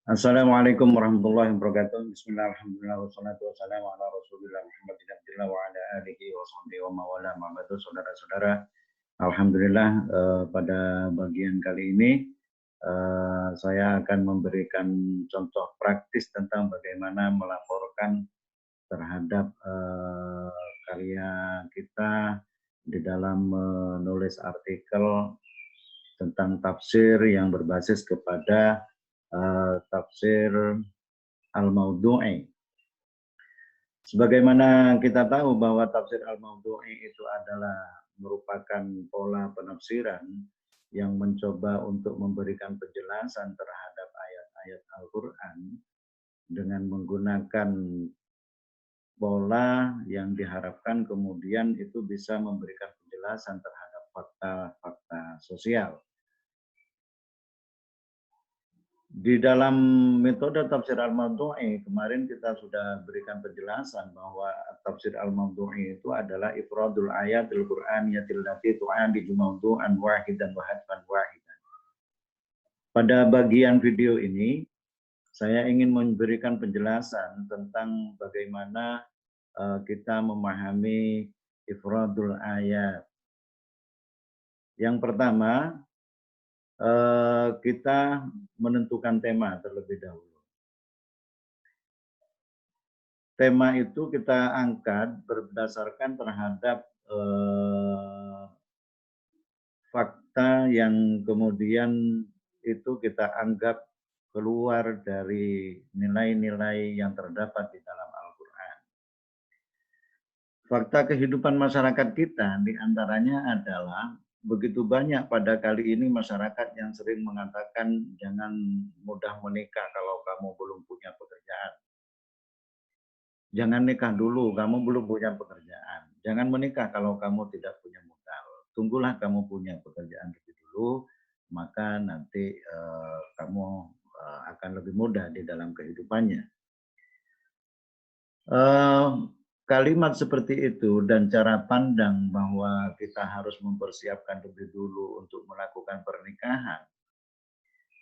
Assalamualaikum warahmatullahi wabarakatuh. Bismillahirrahmanirrahim. Wassalatu wassalamu ala Rasulillah Muhammadin abdillah wa ala alihi wa sahbihi wa mawala ma'badu. Saudara-saudara, alhamdulillah pada bagian kali ini saya akan memberikan contoh praktis tentang bagaimana melaporkan terhadap karya kita di dalam menulis artikel tentang tafsir yang berbasis kepada tafsir al-Mawdu'i. Sebagaimana kita tahu bahwa tafsir al-Mawdu'i itu adalah merupakan pola penafsiran yang mencoba untuk memberikan penjelasan terhadap ayat-ayat Al-Quran dengan menggunakan pola yang diharapkan kemudian itu bisa memberikan penjelasan terhadap fakta-fakta sosial. Di dalam metode tafsir al-Mawdu'i, kemarin kita sudah berikan penjelasan bahwa tafsir al-Mawdu'i itu adalah ifradul ayatil Qur'aniyatil lati tu'adiju mawdu'an wahidan wa hadfan wahidan. Pada bagian video ini, saya ingin memberikan penjelasan tentang bagaimana kita memahami ifradul ayat. Yang pertama, kita menentukan tema terlebih dahulu. Tema itu kita angkat berdasarkan terhadap fakta yang kemudian itu kita anggap keluar dari nilai-nilai yang terdapat di dalam Al-Quran. Fakta kehidupan masyarakat kita diantaranya adalah begitu banyak pada kali ini masyarakat yang sering mengatakan jangan mudah menikah kalau kamu belum punya pekerjaan. Jangan nikah dulu, kamu belum punya pekerjaan. Jangan menikah kalau kamu tidak punya modal. Tunggulah kamu punya pekerjaan lebih dulu, maka nanti kamu akan lebih mudah di dalam kehidupannya. Kalimat seperti itu dan cara pandang bahwa kita harus mempersiapkan lebih dulu untuk melakukan pernikahan,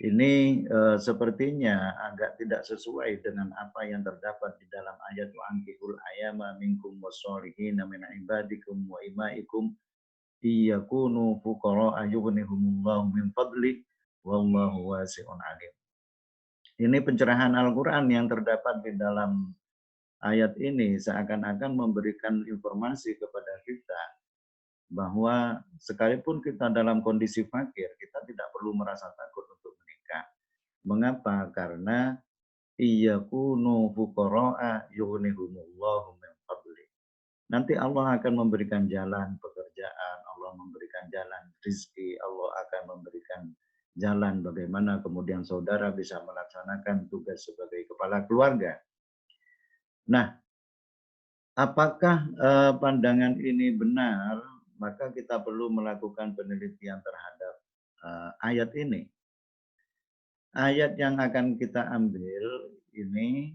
ini sepertinya agak tidak sesuai dengan apa yang terdapat di dalam ayat wa ankihul ayama minkum wassolihina min ibadikum wa imaikum iyakunu fuqara yughnihumullahu min fadli wallahu wasi'un alim. Ini pencerahan Al-Quran yang terdapat di dalam ayat ini seakan-akan memberikan informasi kepada kita bahwa sekalipun kita dalam kondisi fakir, kita tidak perlu merasa takut untuk menikah. Mengapa? Karena iyakunu fuqara'a yughnihumullahu min fadli. Nanti Allah akan memberikan jalan pekerjaan, Allah memberikan jalan rezeki, Allah akan memberikan jalan bagaimana kemudian saudara bisa melaksanakan tugas sebagai kepala keluarga. Nah, apakah pandangan ini benar? Maka kita perlu melakukan penelitian terhadap ayat ini. Ayat yang akan kita ambil ini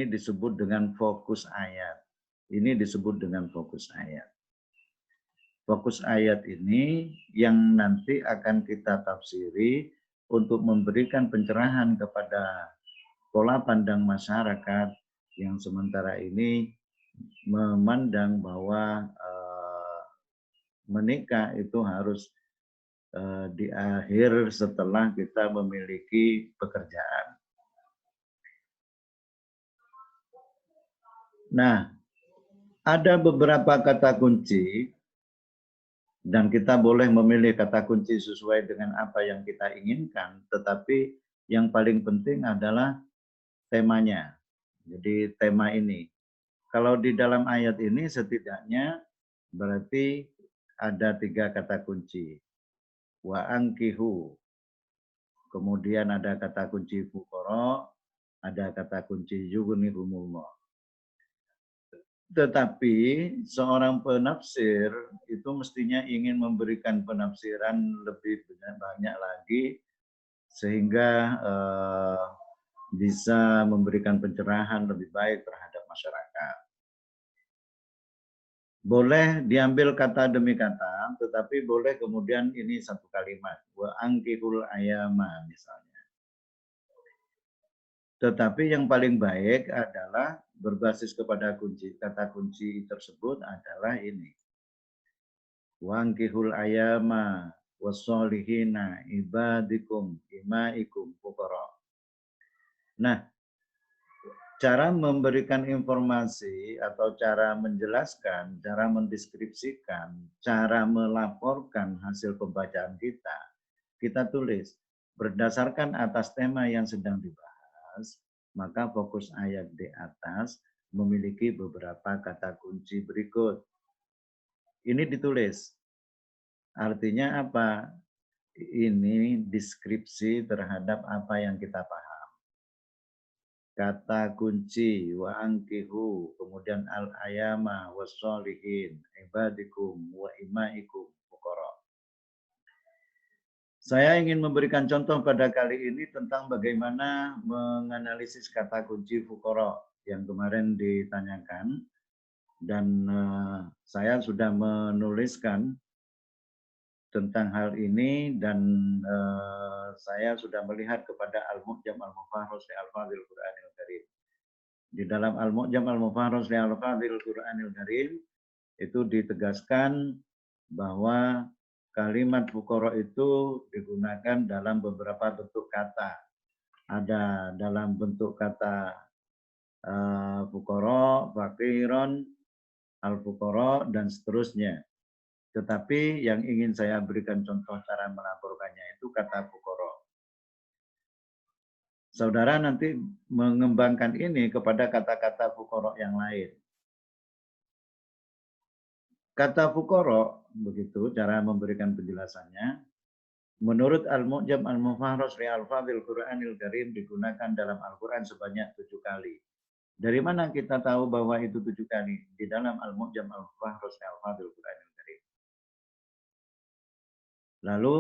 disebut dengan fokus ayat. Ini disebut dengan fokus ayat. Fokus ayat ini yang nanti akan kita tafsiri untuk memberikan pencerahan kepada pola pandang masyarakat yang sementara ini memandang bahwa menikah itu harus di akhir setelah kita memiliki pekerjaan. Nah, ada beberapa kata kunci dan kita boleh memilih kata kunci sesuai dengan apa yang kita inginkan, tetapi yang paling penting adalah temanya. Jadi tema ini. Kalau di dalam ayat ini setidaknya berarti ada 3 kata kunci. Wa angkihu. Kemudian ada kata kunci fuqara, ada kata kunci yughnihumullah. Tetapi seorang penafsir itu mestinya ingin memberikan penafsiran lebih banyak lagi sehingga bisa memberikan pencerahan lebih baik terhadap masyarakat. Boleh diambil kata demi kata, tetapi boleh kemudian ini satu kalimat. Wa angkihul ayama misalnya. Tetapi yang paling baik adalah berbasis kepada kunci, kata kunci tersebut adalah ini. Wankihul ayama wassolihina ibadikum imaikum fuqara. Nah, cara memberikan informasi atau cara menjelaskan, cara mendeskripsikan, cara melaporkan hasil pembacaan kita tulis berdasarkan atas tema yang sedang dibahas, maka fokus ayat di atas memiliki beberapa kata kunci berikut. Ini ditulis. Artinya apa? Ini deskripsi terhadap apa yang kita paham. Kata kunci wa angkihu, kemudian al ayama wassolihin ibadikum wa imaikum fuqara. Saya ingin memberikan contoh pada kali ini tentang bagaimana menganalisis kata kunci fuqara yang kemarin ditanyakan, dan saya sudah menuliskan tentang hal ini, dan saya sudah melihat kepada Al-Mu'jam Al-Mufahrus li Al-Fadhil Qur'anil Karim. Di dalam Al-Mu'jam Al-Mufahrus li Al-Fadhil Qur'anil Karim itu ditegaskan bahwa kalimat fuqara itu digunakan dalam beberapa bentuk kata. Ada dalam bentuk kata fuqara, faqiron, al-fuqara, dan seterusnya. Tetapi yang ingin saya berikan contoh cara melaporkannya itu kata fuqara. Saudara nanti mengembangkan ini kepada kata-kata fuqara yang lain. Kata fuqara, begitu cara memberikan penjelasannya. Menurut Al-Mu'jam Al-Mufahrus li Al-Fadhil Qur'anil Karim digunakan dalam Al-Quran sebanyak 7 kali. Dari mana kita tahu bahwa itu 7 kali? Di dalam Al-Mu'jam Al-Mufahrus li Al-Fadhil Qur'anil Karim. Lalu,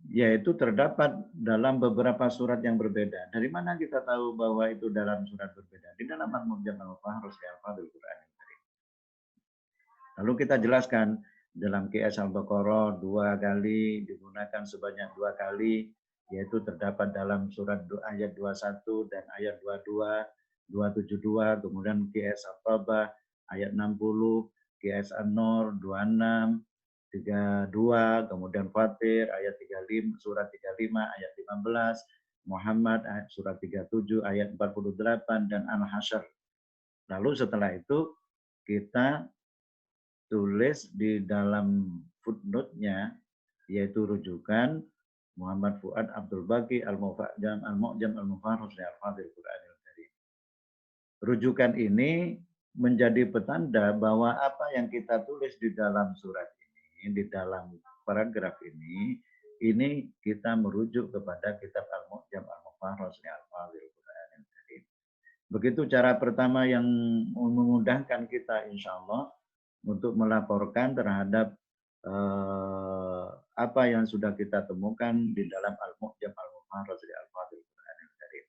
yaitu terdapat dalam beberapa surat yang berbeda. Dari mana kita tahu bahwa itu dalam surat berbeda? Di dalam Al-Mu'jam Al-Mufahrus li Al-Fadhil Qur'anil Karim. Lalu kita jelaskan, dalam QS Al-Baqarah 2 kali, digunakan sebanyak 2 kali, yaitu terdapat dalam surat ayat 21 dan ayat 22, 272, kemudian QS At-Tabah ayat 60, QS An-Nur 26, 32, kemudian Fatir ayat 35, surat 35 ayat 15, Muhammad surat 37 ayat 48, dan Al-Hasyr. Lalu setelah itu kita tulis di dalam footnote-nya, yaitu rujukan Muhammad Fuad Abdul Baqi Al-Mu'jam Al-Mufahrus li Al-Fadhil Qur'anil Karim. Rujukan ini menjadi petanda bahwa apa yang kita tulis di dalam surat ini, di dalam paragraf ini kita merujuk kepada kitab Al-Mu'jam Al-Mufahrus li Al-Fadhil Qur'anil Karim. Begitu cara pertama yang memudahkan kita insya Allah untuk melaporkan terhadap apa yang sudah kita temukan di dalam Al-Mu'jam Al-Mufahrus li Al-Fadhil Qur'anil Karim.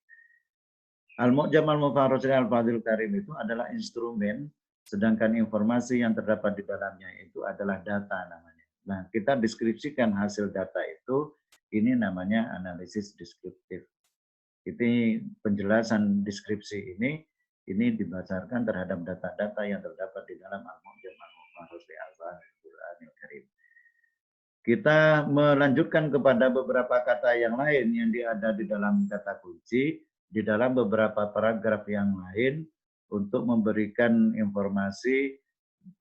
Al-Mu'jam Al-Mufahrus li Al-Fadhil Karim itu adalah instrumen, sedangkan informasi yang terdapat di dalamnya itu adalah data namanya. Nah, kita deskripsikan hasil data itu, ini namanya analisis deskriptif. Ini penjelasan deskripsi ini didasarkan terhadap data-data yang terdapat di dalam Al-Mu'jam Al-Mufahrus li Al-Fadhil Qur'anil Karim. Kita melanjutkan kepada beberapa kata yang lain yang ada di dalam kata kunci, di dalam beberapa paragraf yang lain, untuk memberikan informasi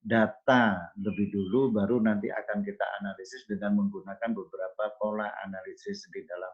data lebih dulu, baru nanti akan kita analisis dengan menggunakan beberapa pola analisis di dalam